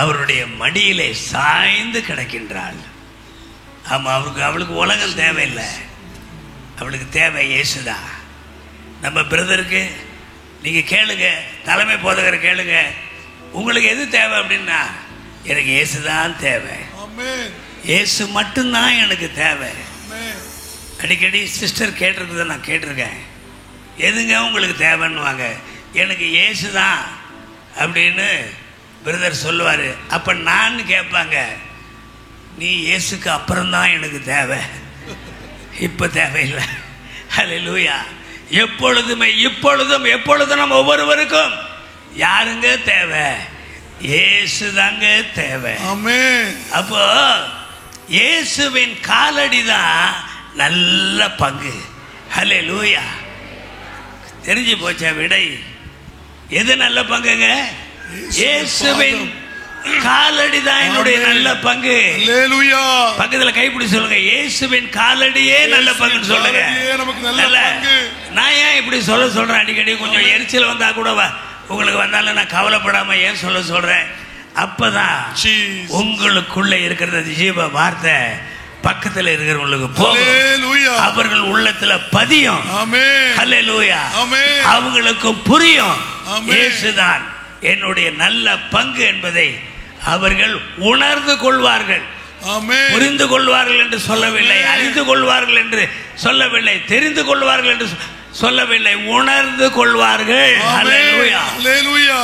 அவருடைய மடியிலே சாய்ந்து கிடக்கின்றாள். ஆமா, அவளுக்கு உலகம் தேவையில்லை, அவளுக்கு தேவை இயேசுதான். நம்ம பிரதருக்கு நீங்க கேளுங்க, தலைமை போதகர் கேளுங்க, உங்களுக்கு எது தேவை அப்படின்னா, எனக்கு இயேசுதான் தேவை, இயேசு மட்டும்தான் எனக்கு தேவை. அடிக்கடி சிஸ்டர் கேட்டிருக்கிறத நான் கேட்டிருக்கேன், எதுங்க உங்களுக்கு தேவைன்னுவாங்க. எனக்கு இயேசு தான் அப்படின்னு பிரதர் சொல்லுவார். அப்போ நான் கேட்பாங்க, நீ இயேசுக்கு அப்புறம்தான் எனக்கு தேவை, இப்ப தேவையில்லை. ஹல்லேலூயா. எப்பொழுதுமே இப்பொழுதும் எப்பொழுதும் நம்ம ஒவ்வொருவருக்கும் யாருங்க தேவை? இயேசு தாங்க தேவை. ஆமென். அப்போ இயேசுவின் காலடி தான் நல்ல பங்கு. ஹல்லேலூயா. தெரிஞ்சு போச்சா விடை? எது நல்ல பங்குங்க? இயேசுவின் காலடி தான் என்னுடைய நல்ல பங்கு. அல்லேலூயா. பக்கத்துல கைப்பிடி சொல்லுங்க, இயேசுவின் காலடியே நல்ல பங்குன்னு சொல்லுங்க. நமக்கு நல்ல பங்கு. நான் ஏன் இப்படி சொல்றேன் அடிக்கடி? கொஞ்சம் எரிச்சல் வந்தா கூட உங்களுக்கு வந்தாலும் நான் கவலைப்படாம ஏன் சொல்றேன்? அப்பதான் உங்களுக்குள்ள இருக்கிற ஜீவ வார்த்தை பக்கத்துல இருக்கிறவங்களுக்கு போகும், அவர்கள் உள்ளத்துல பதியும். ஹல்லேலூயா. அவங்களுக்கு புரியும் இயேசுதான் என்னுடைய நல்ல பங்கு என்பதை அவர்கள் உணர்ந்து கொள்வார்கள். புரிந்து கொள்வார்கள் என்று சொல்லவில்லை, அறிந்து கொள்வார்கள் என்று சொல்லவில்லை, தெரிந்து கொள்வார்கள் என்று சொல்லவில்லை, உணர்ந்து கொள்வார்கள். ஹல்லேலூயா. ஹல்லேலூயா.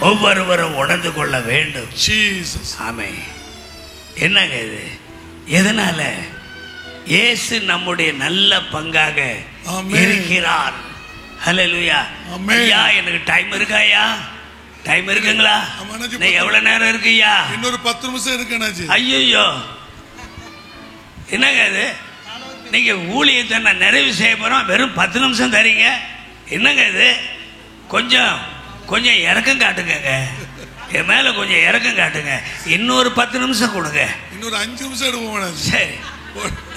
ஒவ்வொருவரும் உணர்ந்து கொள்ள வேண்டும். ஆமென். என்னங்க இது? எதனால? இயேசு நம்முடைய நல்ல பங்காக இருக்கிறார். ஹல்லேலூயா. ஐயா எனக்கு டைம் இருக்காயா? டைம் இருக்குங்களா? எவ்வளவு நேரம் இருக்குயா? இன்னொரு 10 நிமிஷம் இருக்கு. ஐயோ என்னங்க இது? நீங்க ஊழியத்தை நான் நிறைவு செய்ய போறோம், வெறும் 10 நிமிஷம் தரீங்க. என்னங்க இது? கொஞ்சம் கொஞ்சம் இறக்கம் காட்டுங்க, என் மேல கொஞ்சம் இறக்கம் காட்டுங்க. இன்னொரு 10 நிமிஷம் கொடுங்க. இன்னொரு 5 நிமிஷம் எடுப்போம். சரி.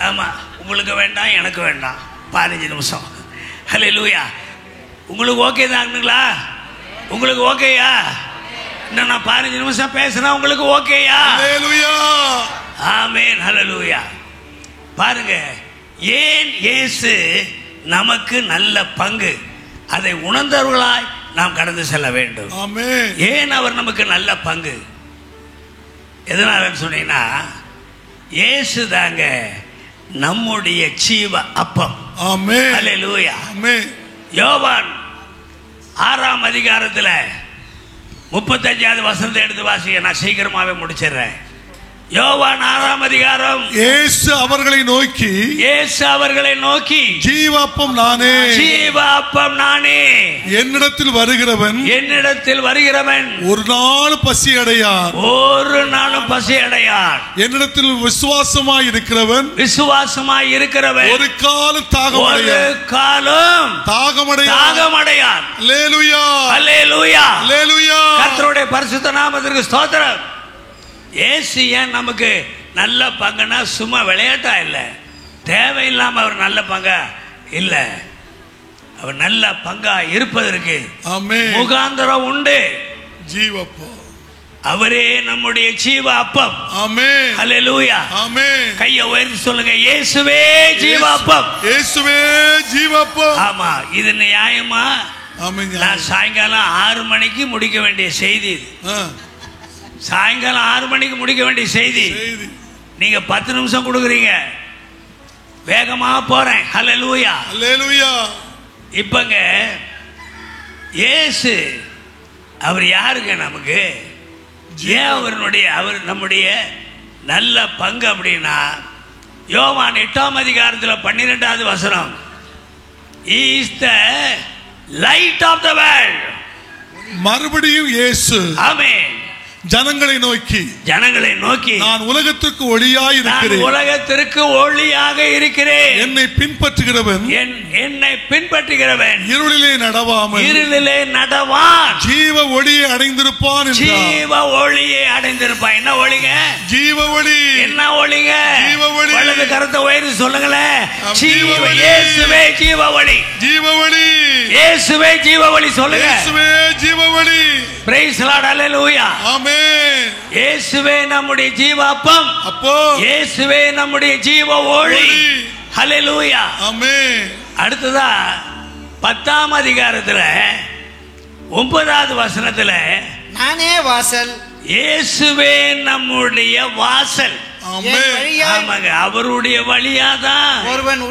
ஆமா, உங்களுக்கு வேண்டாம், எனக்கு வேண்டாம். 15 நிமிஷம். ஹல்லேலூயா. உங்களுக்கு ஓகே தானுங்களா? உங்களுக்கு ஓகேயா? இன்னும் நான் 15 நிமிஷம் பேசுறேன், உங்களுக்கு ஓகேயா? ஹல்லேலூயா. ஆமென். ஹல்லேலூயா. பாருங்க, ஏன் இயேசு நமக்கு நல்ல பங்கு, அதை உணர்ந்தவர்களாய் நாம் கடந்து செல்ல வேண்டும். ஆமென். ஏன் அவர் நமக்கு நல்ல பங்கு? எதனால சொன்னீங்கன்னா, இயேசு தாங்க நம்முடைய ஜீவ அப்பம். ஆமென். ஹல்லேலூயா. ஆமென். யோவான் 6ஆம் அதிகாரத்துல 35வது வசனத்தை எடுத்து வாசிங்க, நான் சீக்கிரமாவே முடிச்சிடுறேன். யோவான் 6ஆம் அதிகாரம். இயேசு அவர்களை நோக்கி ஜீவாப்பம் நானே, ஜீவாப்பம் நானே, என்னிடத்தில் வருகிறவன் ஒரு நாளும் பசி அடையான், என்னிடத்தில் விசுவாசமாய் இருக்கிறவன் ஒரு காலம் தாகமடையான். அல்லேலூயா. அல்லேலூயா. அல்லேலூயா. கர்த்தருடைய பரிசுத்த நாமத்திற்கு ஸ்தோத்திரம். இயேசு ஏன் நமக்கு நல்ல பங்குனா சும்மா விளையாட்டா இல்லை, தேவையில்லாம அவர் நல்ல பங்கா இல்லை. அவர் நல்ல பங்கா இருப்பதற்கு முகாந்தரம் உண்டு. ஜீவப்பம் அவரே நம்முடைய ஜீவ அப்பம். ஆமென். ஹல்லேலூயா. ஆமென். கையை உயர்த்தி சொல்லுங்க, இயேசுவே ஜீவ அப்பம். இயேசுவே ஜீவப்பம். ஆமா, இது நியாயமா? ஆமென். நான் சாயங்காலம் 6 மணிக்கு முடிக்க வேண்டிய செய்தி இது. சாயங்காலம் 6 மணிக்கு முடிக்க வேண்டிய செய்தி. நீங்க 10 நிமிஷம் கொடுக்குறீங்க, வேகமா போறேன். ஹல்லேலூயா. அல்லேலூயா. இப்பங்க இயேசு அவர் யாருங்க நமக்கு? ஏன் அவர் நம்முடைய நல்ல பங்கு அப்படின்னா, யோவான் 8ஆம் அதிகாரத்தில் 12வது வசனம், He is the light of the world. மறுபடியும் இயேசு ஆமென் ஜனங்களை நோக்கி நான் உலகத்திற்கு ஒளியாய் இருக்கிறேன், என்னை பின்பற்றுகிறவன் இருளிலே நடவான் ஜீவ ஒளியை அடைந்திருப்பான். என்ன ஒளிங்க? ஜீவ ஒளி. என்ன ஒளிங்க? ஜீவ ஒளி. வலது கரத்தை உயர்த்தி சொல்லுங்களேன், இயேசுவே ஜீவ ஒளி. ஜீவ ஒளி. இயேசுவே ஜீவ ஒளி சொல்லுங்க. இயேசுவே ஜீவ ஒளி. Praise the Lord. Hallelujah. Amen. இயேசுவே நம்முடைய ஜீவாப்பம், இயேசுவே நம்முடைய ஜீவ ஒளி. ஹல்லேலூயா. ஆமென். அடுத்ததா 10ஆம் அதிகாரத்துல 9வது வசனத்துல, நானே வாசல். இயேசுவே நம்முடைய வாசல். ஆமாங்க, அவருடைய வழியாதான் ஒருவன்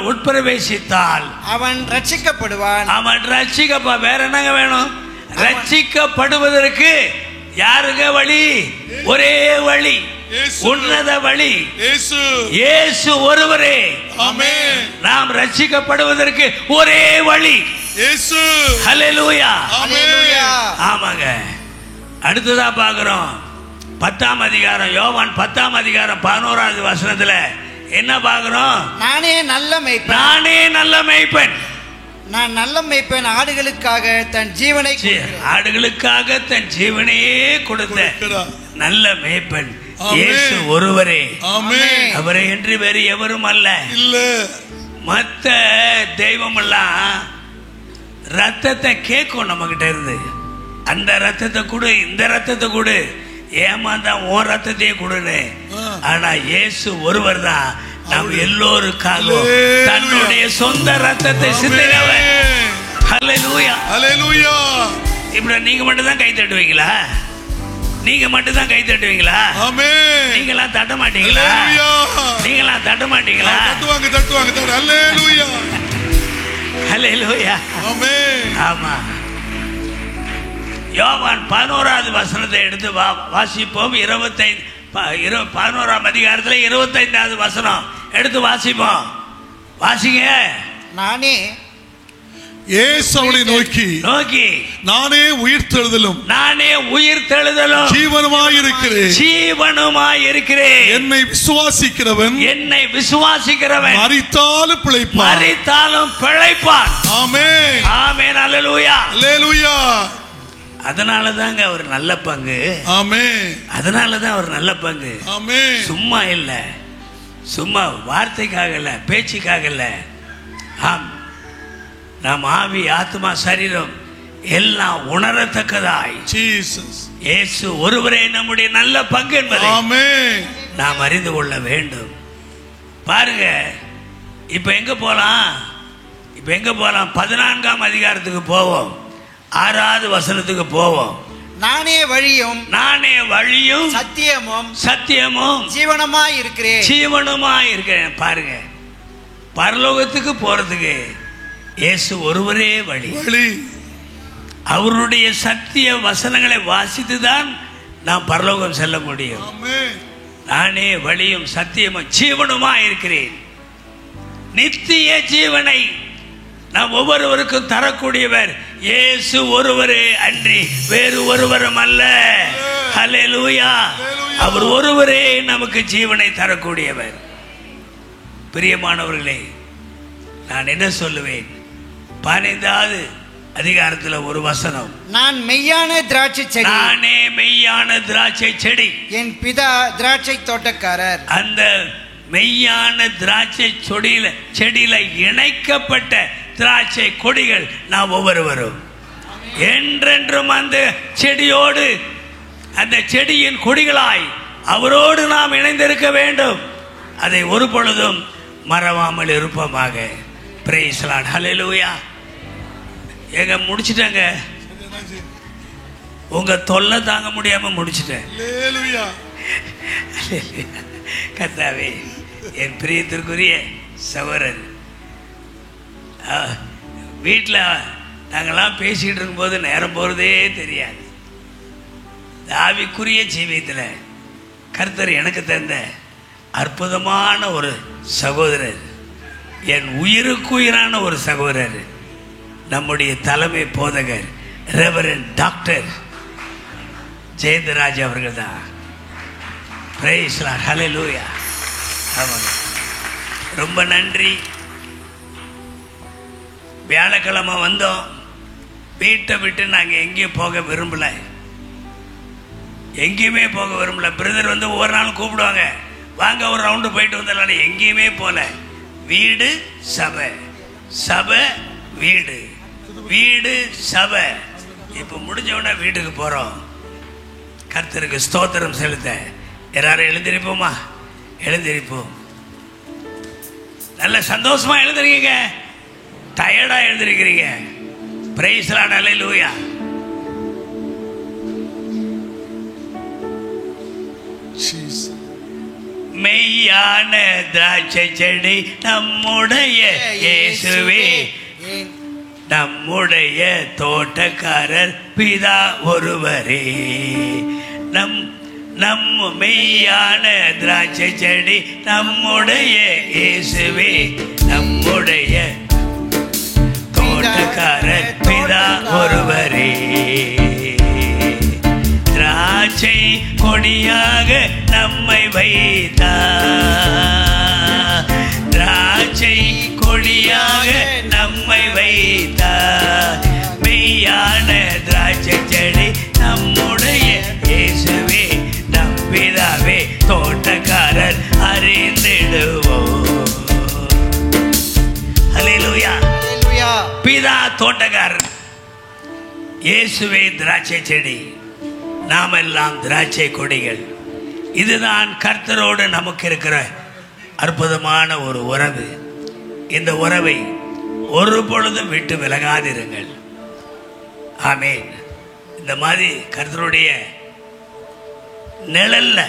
உட்பிரவேசித்தால் அவன் ரட்சிக்கப்படுவான். வேற என்னங்க வேணும்? ரட்சிக்கப்படுவதற்கு யாருங்க வழி? ஒரே வழி உன்னத வழி இயேசு. இயேசு ஒருவரே. ஆமென். நாம் ரட்சிக்கப்படுவதற்கு ஒரே வழி இயேசு. ஹல்லேலூயா. ஹல்லேலூயா. ஆமாங்க. அடுத்ததா பார்க்கிறோம் 10ஆம் அதிகாரம், யோவான் 10ஆம் அதிகாரம் 11வது வசனத்துல என்ன பார்க்கிறோம்? நானே நல்ல மேய்ப்பன். நானே நல்ல மேய்ப்பன். நான் நல்ல மேய்ப்பன், ஆடுகளுக்காக தன் ஜீவனை கொடுக்கிறேன். ஆடுகளுக்காக தன் ஜீவனையே கொடுத்த கொடுக்கிறார். நல்ல மேய்ப்பன் ஆமென். இயேசு ஒருவரே. ஆமென். அவரை என்று வேறு எவரும் அல்ல. இல்ல. மற்ற தெய்வமெல்லாம் ரத்தத்தை கேட்கும் நம்ம கிட்ட இருந்து. அந்த ரத்தத்தை கொடு, இந்த ரத்தத்தை கொடு, ஏமாந்தா உன் ரத்தத்தையே கொடுன்னு. ஆனா இயேசு ஒருவர் தான் நம் எல்லோருக்காக தன்னுடைய சொந்த ரத்தத்தை சிந்தினவர். ஹல்லேலூயா. ஹல்லேலூயா. இப்படி நீங்க மட்டும் தான் கை தட்டுவீங்களா? நீங்க மட்டும் தான் கை தட்டுவீங்களா? ஆமென். நீங்களாம் தட்ட மாட்டீங்களா? ஹல்லேலூயா. நீங்களாம் தட்ட மாட்டீங்களா? தட்டுவாங்க தட்டுவாங்க. ஹல்லேலூயா. ஹல்லேலூயா. ஆமென். ஆமா. யோவான் 11வது வசனத்தை எடுத்து வாசிப்போம். 11ஆம் அதிகாரத்துல 25வது வசனம் எடுத்து வாசிப்போம். வாசிங்க. நானே இயேசு அவனை நோக்கி நானே உயிர்த்தெழுதலும் நானே உயிர்த்தெழுதலும் ஜீவனுமாயிருக்கிறேன். ஜீவனுமாயிருக்கிறேன். என்னை விசுவாசிக்கிறவன் மரித்தாலும் பிழைப்பான். மரித்தாலும் பிழைப்பான். ஆமென். ஆமென். ஹல்லேலூயா. ஹல்லேலூயா. அதனால தாங்க அவர் நல்ல பங்கு. ஆமென். அதனால தான் அவர் நல்ல பங்கு. ஆமென். சும்மா இல்ல, சும்மா வார்த்தைக்காக இல்ல, பேச்சுக்காக இல்ல. ஆம், நம் ஆவி, ஆத்மா, சரீரம் எல்லாம் உணரத்தக்கதாய் ஜீசஸ் இயேசு ஒருவரே நம்முடைய நல்ல பங்கு என்பதை ஆமென் நாம் அறிந்து கொள்ள வேண்டும். பாருங்க, இப்ப எங்க போலாம்? 14ஆம் அதிகாரத்துக்கு போவோம். 6வது வசனத்துக்கு போவோம். நானே வழியும் சத்தியமும் ஜீவனுமாய் இருக்கிறேன். பாருங்க, பரலோகத்துக்கு போறதுக்கு இயேசு ஒருவரே வழி. அவருடைய சத்திய வசனங்களை வாசித்துதான் நாம் பரலோகம் செல்ல முடியும். நானே வழியும் சத்தியமும் ஜீவனுமாய் இருக்கிறேன். நித்திய ஜீவனை நாம் ஒவ்வொருவருக்கும் தரக்கூடியவர் இயேசு ஒருவரே அன்றி வேறு ஒருவரும் அல்ல. ஹல்லேலூயா. அவர் ஒருவரே நமக்கு ஜீவனை தரக்கூடியவர். பிரியமானவர்களே, நான் என்ன சொல்லுவேன்? 15வது அதிகாரத்தில் ஒரு வசனம், நான் மெய்யான திராட்சை செடி, நானே மெய்யான திராட்சை செடி, என் பிதா திராட்சை தோட்டக்காரர். அந்த மெய்யான திராட்சை செடியில இணைக்கப்பட்ட திராட்சை கொடிகள் நாம் ஒவ்வொருவரும் என்றென்றும் அந்த செடியோடு, அந்த செடியின் கொடிகளாய் அவரோடு நாம் இணைந்திருக்க வேண்டும். அதை ஒரு பொழுதும் மறவாமல் இருப்போமாக. Price the Lord. ஹல்லேலூயா. எங்க முடிச்சிட்டேங்க, உங்க தொல்லை தாங்க முடியாம முடிச்சிட்டேன். கர்த்தாவே, என் பிரியத்திற்குரிய சகோதரன், வீட்டில் நாங்கள்லாம் பேசிக்கிட்டு இருக்கும்போது நேரம் போகிறதே தெரியாது. ஆவிக்குரிய ஜீவியத்தில் கர்த்தர் எனக்கு தந்த அற்புதமான ஒரு சகோதரர், என் உயிருக்குயிரான ஒரு சகோதரர், நம்முடைய தலைமை போதகர் ரெவரண்ட் டாக்டர் ஜெயந்தராஜ் அவர்கள் தான். Praise the Lord. ஹல்லேலூயா. ஆமாங்க, ரொம்ப நன்றி. வியாழக்கிழமை வந்தோம். வீட்டை விட்டு நாங்கள் எங்கேயும் போக விரும்பல, எங்கேயுமே போக விரும்பல. பிரதர் வந்து ஒவ்வொரு நாளும் கூப்பிடுவாங்க, வாங்க ஒரு ரவுண்டு போயிட்டு வந்தாலும் எங்கேயுமே போல. வீடு சபை, சபை வீடு, வீடு சபை. இப்போ முடிஞ்சவொடனே வீட்டுக்கு போகிறோம். கர்த்தருக்கு ஸ்தோத்திரம் செலுத்த எல்லாரும் எழுந்திருப்போமா? எழுந்திருப்போம். நல்ல சந்தோஷமா எழுந்திருக்கீங்க, டயர்டா எழுந்திருக்கிறீங்க. Price the Lord. ஹல்லேலூயா. மெய்யான திராட்சை செடி நம்முடைய இயேசுவே, நம்முடைய தோட்டக்காரர் பிதா ஒருவரே. நம்முடைய மெய்யான திராட்சை செடி நம்முடைய இயேசுவே, நம்முடைய தோட்டக்காரர் பிதா ஒருவரே. திராட்சை கொடியாக நம்மை வைத்தார், திராட்சை கொடியாக நம்மை வைத்தார். மெய்யான திராட்சை செடி நம்முடைய இயேசுவே, நம் பிதாவே, தோட்டக்காரர் அறிந்திடுவோம். ஹல்லேலூயா. ஹல்லேலூயா. பிதா தோட்டக்காரர், இயேசுவே திராட்சை செடி, நாம் எல்லாம் திராட்சை கொடிகள். இதுதான் கர்த்தரோடு நமக்கு இருக்கிற அற்புதமான ஒரு உறவு. இந்த உறவை ஒரு பொழுதும் விட்டு விலகாதிருங்கள். ஆமென். இந்த மாதிரி கர்த்தருடைய நிழல்ல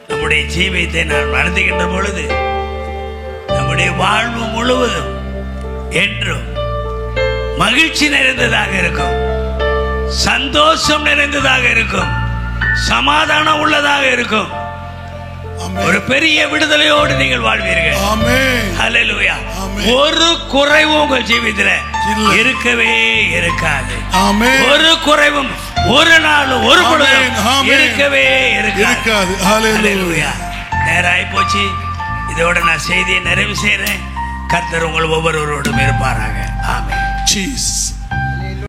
நம்முடைய ஜீவியத்தை நான் நடத்துகின்ற பொழுது நம்முடைய வாழ்வு முழுவதும் என்றும் மகிழ்ச்சி நிறைந்ததாக இருக்கும், சந்தோஷம் நிறைந்ததாக இருக்கும், சமாதானம் உள்ளதாக இருக்கும். ஒரு பெரிய விடுதலையோடு நீங்கள் வாழ்வீர்கள். ஹல்லேலூயா. ஒரு குறைவும் உங்கள் ஜீவிதத்தில் இருக்கவே இருக்காது. ஒரு குறைவும் ஒரு நாளும் ஒரு பொழுதும் இருக்கவே இருக்காது. ஹல்லேலூயா. நேராய் போச்சு. இதோட நான் செய்தியை நிறைவு செய்றேன். கர்த்தர் உங்கள் ஒவ்வொருவரோடும் இருப்பாராக. ஆமென்.